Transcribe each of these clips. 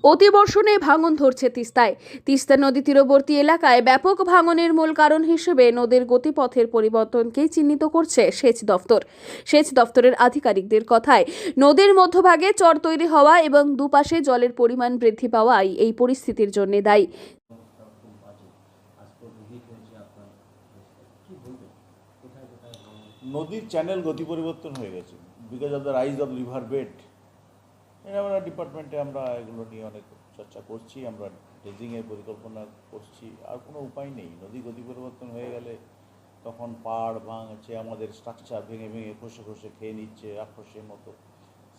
অতিবর্ষণে ভাঙন ধরছে তিস্তায়। তিস্তা নদী তীরবর্তী এলাকায় ব্যাপক ভাঙনের মূল কারণ হিসেবে নদীর গতিপথের পরিবর্তনকেই চিহ্নিত করছে সেচ দফতর। সেচ দফতরের আধিকারিকদের কথায়, নদীর মধ্যভাগে চর তৈরি হওয়া এবং দুপাশে জলের পরিমাণ বৃদ্ধি পাওয়াই এই পরিস্থিতির জন্য দায়ী। নদীর চ্যানেল গতি পরিবর্তন হয়ে গেছে because of the rise of river bed. আমরা ডিপার্টমেন্টে আমরা এগুলো নিয়ে অনেক চর্চা করছি, আমরা ড্রেজিংয়ের পরিকল্পনা করছি। আর কোনো উপায় নেই, নদী গতি পরিবর্তন হয়ে গেলে তখন পাড় ভাঙছে, আমাদের স্ট্রাকচার ভেঙে ভেঙে খসে খসে খেয়ে নিচ্ছে রাক্ষসের মতো।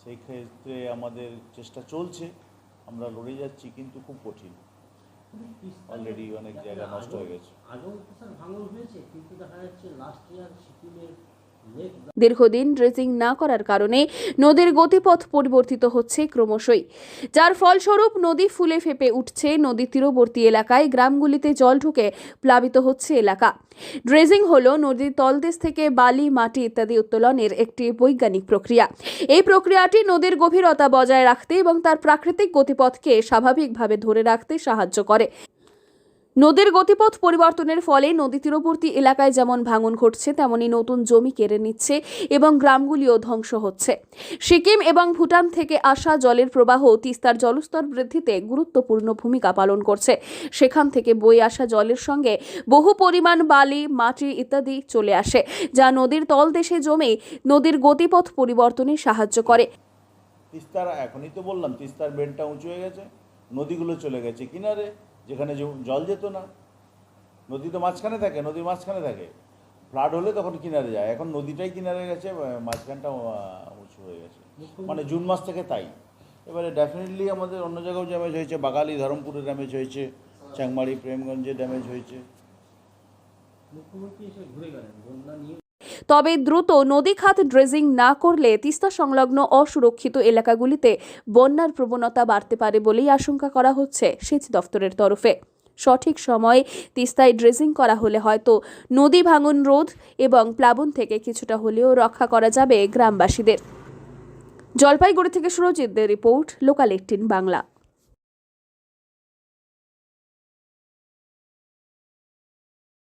সেই ক্ষেত্রে আমাদের চেষ্টা চলছে, আমরা লড়ে যাচ্ছি, কিন্তু খুব কঠিন। অলরেডি অনেক জায়গা নষ্ট হয়ে গেছে। দীর্ঘদিন ড্রেজিং না করার কারণে নদীর গতিপথ পরিবর্তিত হচ্ছে ক্রমশই, যার ফলস্বরূপ নদী ফুলে ফেপে উঠছে। নদী তীরবর্তী এলাকায় গ্রামগুলিতে জল ঢুকে প্লাবিত হচ্ছে এলাকা। ড্রেজিং হলো নদীর তলদেশ থেকে বালি, মাটি ইত্যাদি উত্তোলনের একটি বৈজ্ঞানিক প্রক্রিয়া। এই প্রক্রিয়াটি নদীর গভীরতা বজায় রাখতে এবং তার প্রাকৃতিক গতিপথকে স্বাভাবিকভাবে ধরে রাখতে সাহায্য করে। নদীর গতিপথ পরিবর্তনের ফলে নদী তীরবর্তী এলাকায় যেমন ভাঙন ঘটছে, তেমনি নতুন জমি কেড়ে নিচ্ছে এবং গ্রামগুলিও ধ্বংস হচ্ছে। সিকিম এবং ভুটান থেকে আসা জলের প্রবাহ তিস্তার জলস্তর বৃদ্ধিতে গুরুত্বপূর্ণ ভূমিকা পালন করছে। সেখান থেকে বয়ে আসা জলের সঙ্গে বহু পরিমাণ বালি, মাটি ইত্যাদি চলে আসে, যা নদীর তলদেশে জমে নদীর গতিপথ পরিবর্তনে সাহায্য করে। তিস্তার এখনই তো বললাম, তিস্তার বেডটা উঁচু হয়ে গেছে, নদীগুলো চলে গেছে কিনারে, যেখানে জল যেত না। নদী তো মাঝখানে থাকে, নদীর মাঝখানে থাকে, ফ্লাড হলে তখন কিনারে যায়। এখন নদীটাই কিনারে গেছে, মাঝখানটা উঁচু হয়ে গেছে, মানে জুন মাস থেকে তাই। এবারে ডেফিনেটলি আমাদের অন্য জায়গাও ড্যামেজ হয়েছে, বাগালি ধরমপুরে ড্যামেজ হয়েছে, চ্যাংমারি প্রেমগঞ্জে ড্যামেজ হয়েছে। তবে দ্রুত নদী খাত ড্রেজিং না করলে তিস্তা সংলগ্ন অসুরক্ষিত এলাকাগুলিতে বন্যার প্রবণতা বাড়তে পারে বলেই আশঙ্কা করা হচ্ছে সেচ দফতরের তরফে। সঠিক সময়ে তিস্তায় ড্রেজিং করা হলে হয়তো নদী ভাঙন রোধ এবং প্লাবন থেকে কিছুটা হলেও রক্ষা করা যাবে গ্রামবাসীদের। জলপাইগুড়ি থেকে সুরজিৎদের রিপোর্ট, লোকাল 18 বাংলা।